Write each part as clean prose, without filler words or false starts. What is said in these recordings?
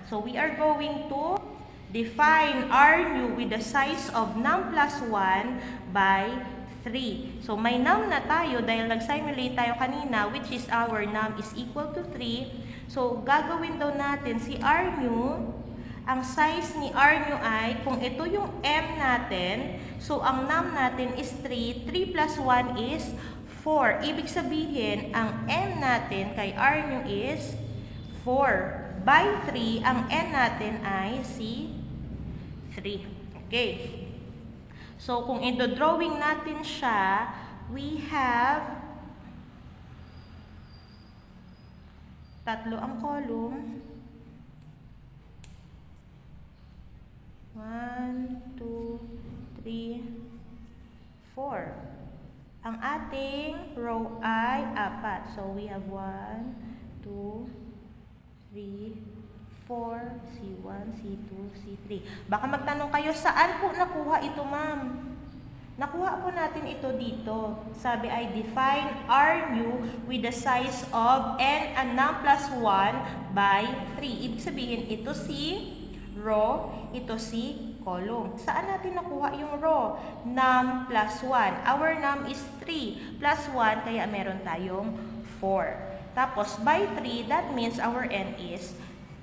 So we are going to define R new with the size of num plus 1 by 3. So may num na tayo dahil nag-simulate tayo kanina, which is our num is equal to 3. So gagawin daw natin si R new. Ang size ni R new ay, kung ito yung M natin, so ang num natin is 3. 3 plus 1 is 4. Ibig sabihin, ang M natin kay R new is 4. By 3, ang N natin ay si 3. Okay. So, kung i-drawing natin siya, we have tatlo ang column. 1, 2, 3, 4. Ang ating row ay 4. So, we have 1, 2, 3, 4, C1, C2, C3. Baka magtanong kayo, saan po nakuha ito, ma'am? Nakuha po natin ito dito. Sabi ay, define R new with the size of N and num plus 1 by 3. Ibig sabihin, ito si row, ito si column. Saan natin nakuha yung row? Num plus 1. Our num is 3 plus 1, kaya meron tayong 4. Tapos, by 3, that means our N is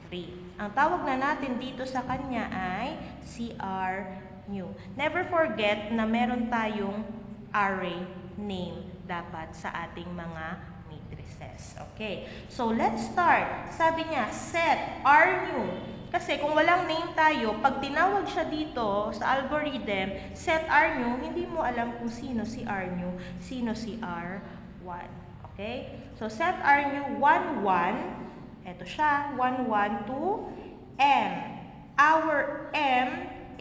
3. Ang tawag na natin dito sa kanya ay CR new. Never forget na meron tayong array name dapat sa ating mga matrices. Okay. So, let's start. Sabi niya, set R new. Kasi kung walang name tayo, pag tinawag siya dito sa algorithm, set R new, hindi mo alam kung sino si R new, sino si R1. Okay? So, set R new 1, 1. Ito siya, 1, 1, 2, M. Our M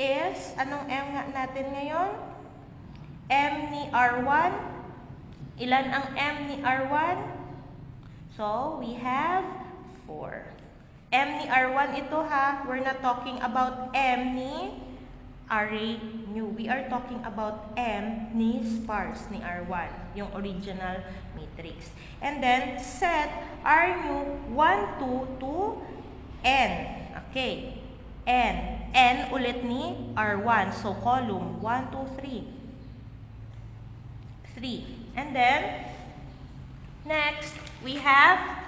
is, anong M nga natin ngayon? M ni R1. Ilan ang M ni R1? So, we have 4. M ni R1 ito ha. We're not talking about M ni array new. We are talking about M ni sparse ni R1. Yung original matrix. And then, set R new 1, 2 to N. Okay. N. N ulit ni R1. So, column 1, 2, 3. 3. And then, next, we have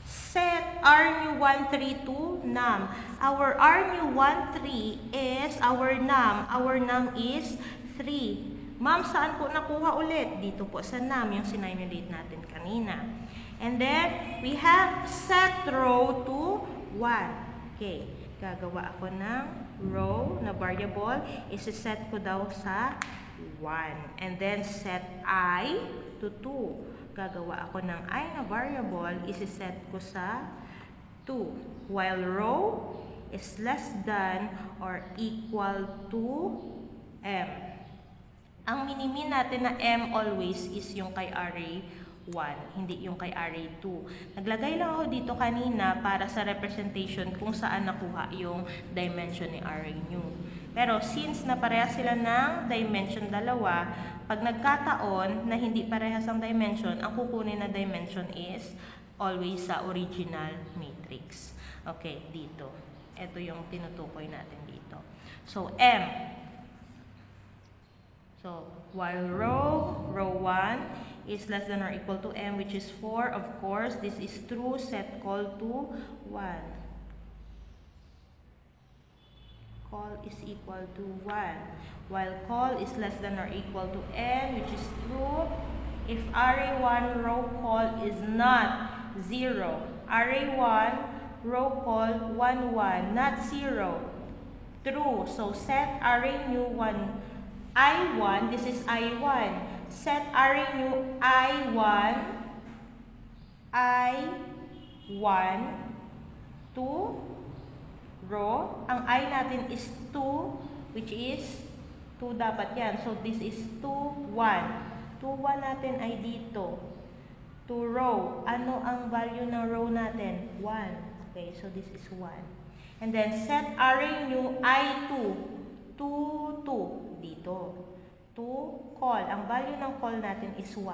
set R new 1, 3 to num. Our R new 1, 3 is our num. Our num is 3. Ma'am, saan po nakuha ulit? Dito po sa num, yung sinimulate natin kanina. And then, we have set row to 1. Okay, gagawa ako ng row na variable. Isi-set ko daw sa 1. And then, set I to 2. Gagawa ako ng I na variable, isi-set ko sa 2. While row is less than or equal to M. Ang minimin natin na M always is yung kay array 1, hindi yung kay array 2. Naglagay lang ako dito kanina para sa representation kung saan nakuha yung dimension ni array new. Pero since na parehas sila ng dimension dalawa, pag nagkataon na hindi parehas ang dimension, ang kukunin na dimension is always sa original matrix. Okay, dito. Ito yung tinutukoy natin dito. So, M. So, while row 1 is less than or equal to M, which is 4, of course, this is true, set call to 1. Call is equal to 1. While call is less than or equal to N, which is true, if array 1 row call is not 0. Array 1 row call 1, 1, not 0. True. So, set array new 1, I1, this is I1. Set array new I1 to row. Ang I natin is 2, which is 2 dapat yan. So, this is 2, 1. 2, 1 natin ay dito. To row. Ano ang value ng row natin? 1. Okay, so this is 1. And then, set array new I2 to 2. Dito. To call. Ang value ng call natin is 1.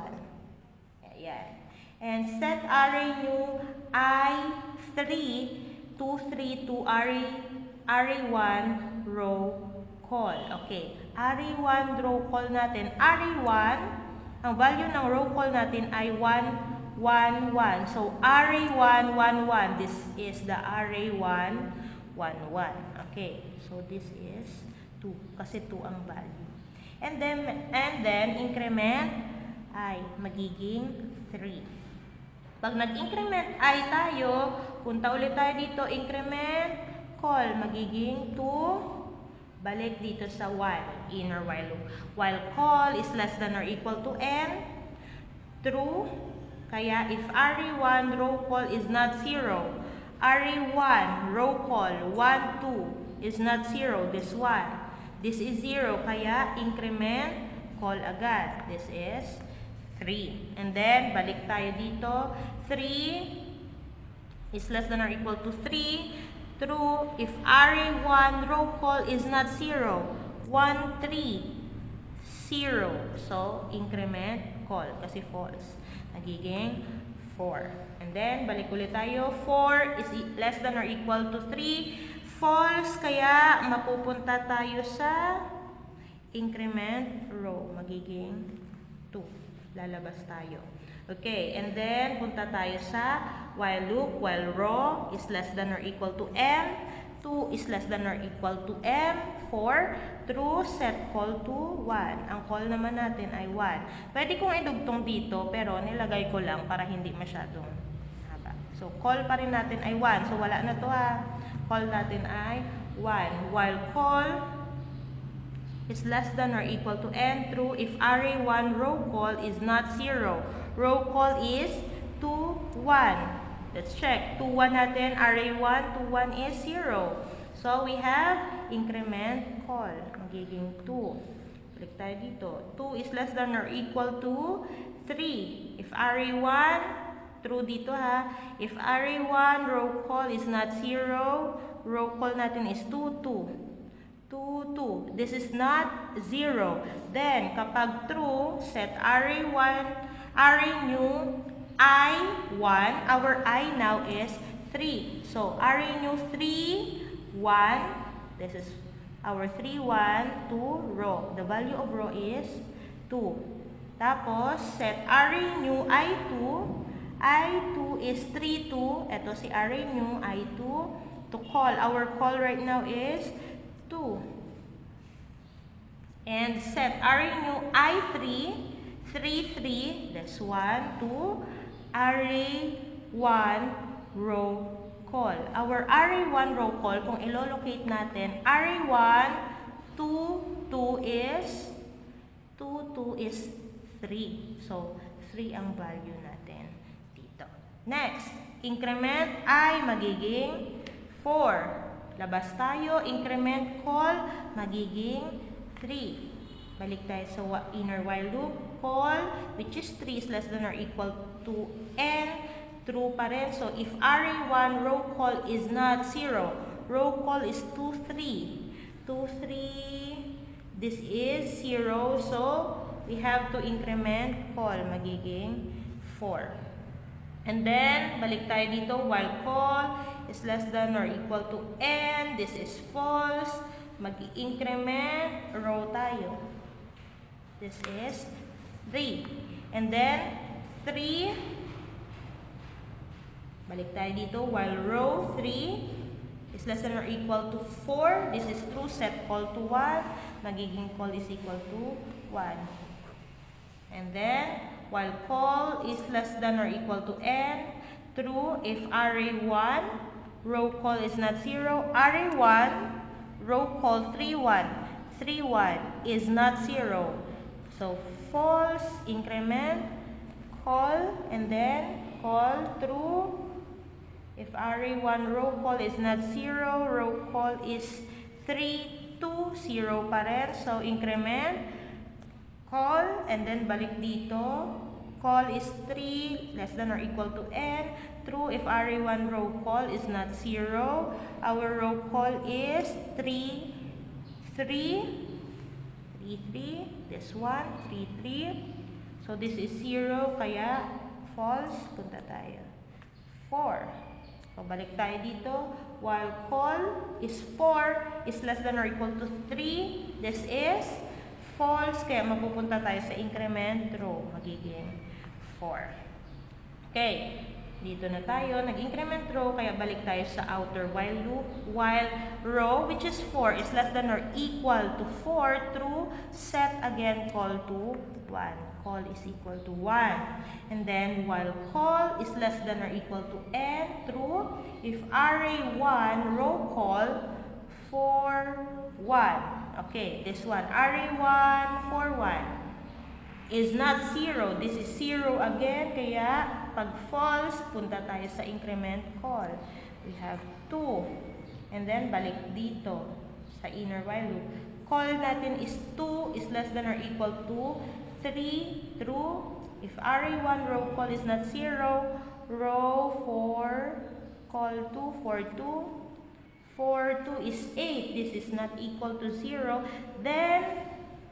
Ayan. And set array new I3 to RE1 row call. Okay. RE1 row call natin. RE1, ang value ng row call natin ay 1, 1, 1. So, RE1, 1, 1. This is the RE1, 1, 1. Okay. So, this is 2. Kasi 2 ang value. And then increment ay magiging 3. Pag nag-increment I tayo, punta ulit tayo dito, increment, call, magiging 2, balik dito sa while, inner while loop. While call is less than or equal to n, true, kaya if RE1 row call is not 0, RE1 row call 1, 2 is not 0, this one, this is 0, kaya increment, call agad, this is 3. And then, balik tayo dito. 3 is less than or equal to 3. True if RE1 row call is not 0. 1, 3, 0. So, increment, call. Kasi false. Nagiging 4. And then, balik ulit tayo. 4 is less than or equal to 3. False, kaya mapupunta tayo sa increment row. Magiging 2. Lalabas tayo. Okay, and then punta tayo sa while loop, while row is less than or equal to m, 2 is less than or equal to m, 4, true, set call to 1. Ang call naman natin ay 1. Pwede kong idugtong dito, pero nilagay ko lang para hindi masyadong haba. So, call pa rin natin ay 1. So, wala na to ha. Call natin ay 1. While call is less than or equal to n, true if RE1 row call is not 0. Row call is 2, 1. Let's check. 2, 1 natin. RE1, 2, 1 is 0. So, we have increment call. Magiging 2. Balik tayo dito. 2 is less than or equal to 3. If RE1, true dito ha. If RE1 row call is not 0, row call natin is 2, 2. 2, 2. This is not 0. Then, kapag true, set RE1, RE new, I1. Our I now is 3. So, RE new 3, 1. This is our 3, 1, 2, row. The value of row is 2. Tapos, set RE new I2. I2 is 3, 2. Ito si RE new I2. To call. Our call right now is 2. And set RE new I3, 3, 3, that's 1, 2, RE1 row call. Our RE1 row call, kung ilolocate natin, RE1, 2, 2 is 3. So, 3 ang value natin dito. Next, increment I magiging 4. Labas tayo, increment call, magiging 3. Balik tayo sa inner while loop, call, which is 3 is less than or equal to n, true pa rin. So, if RE1 row call is not 0, row call is 2, 3. 2, 3, this is 0, so, we have to increment call, magiging 4. And then, balik tayo dito, while call is less than or equal to n. This is false. Mag-increment row tayo. This is 3. And then, 3. Balik tayo dito, while row 3 is less than or equal to 4. This is true. Set call to 1. Magiging call is equal to 1. And then, while call is less than or equal to n, true if RE1 row call is not 0, RE1 row call 3, 1, 3, 1 is not 0. So, false, increment, call, and then call true. If RE1 row call is not 0, row call is 3, 2, 0 pa rin. So, increment, call, and then balik dito. Call is 3 less than or equal to n. True if RE1 row call is not 0. Our row call is 3, 3, 3, 3. This one, 3, 3. So this is 0, kaya false. Punta tayo. 4. So, balik tayo dito. While call is 4 is less than or equal to 3, this is false. Kaya mapupunta tayo sa increment row. Magiging 4. Okay. Dito na tayo. Nag-increment row. Kaya balik tayo sa outer while loop. While row, which is 4, is less than or equal to 4, true. Set again call to 1. Call is equal to 1. And then, while call is less than or equal to n, true. If array1, row call, 4, 1. Okay, this one. Array1, 4, 1 is not 0. This is 0 again. Kaya, pag false, punta tayo sa increment call. We have 2. And then, balik dito sa inner while loop. Call natin is 2 is less than or equal to 3, true. If array1 row call is not 0, row 4, call 2, 4, 2. 4, 2 is 8. This is not equal to 0. Then,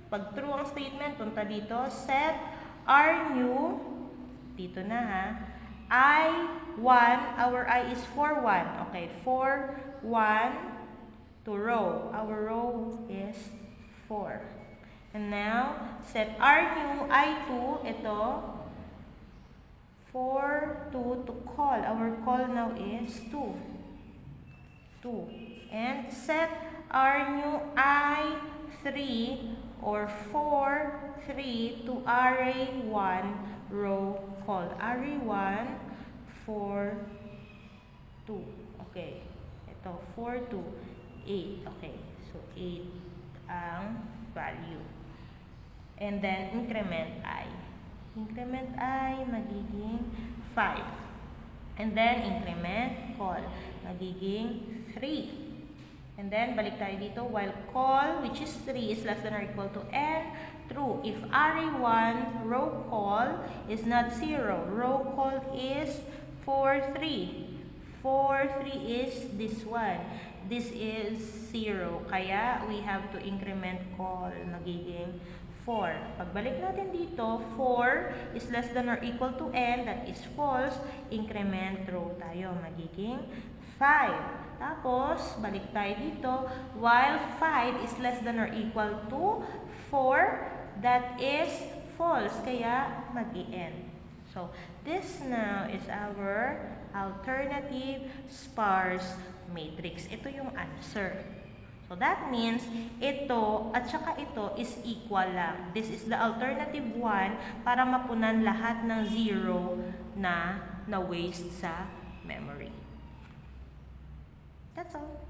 pag true ang statement, punta dito, set r new, dito na ha, I1, our I is 4, 1. Okay, 4, 1 to row. Our row is 4. And now, set R new, I2, ito, 4, 2 to call. Our call now is 2. 2. And set R new, I3, or 4, 3 to array1, row call. Array1, 4, 2. Okay. Ito, 4, 2, 8. Okay. So, 8 ang value. And then, increment I. Increment I, magiging 5. And then, increment call, magiging 3. And then, balik tayo dito. While call, which is 3, is less than or equal to n, true. If array1, row call, is not 0. Row call is 4, 3. 4, 3 is this one. This is 0. Kaya, we have to increment call, magiging 4. Pagbalik natin dito, 4 is less than or equal to n, that is false. Increment row tayo, magiging 5. Tapos, balik tayo dito, while 5 is less than or equal to 4, that is false. Kaya, mag-i-n. So, this now is our alternative sparse matrix. Ito yung answer. So, that means, ito at saka ito is equal lang. This is the alternative 1 para mapunan lahat ng 0 na waste sa memory. That's all.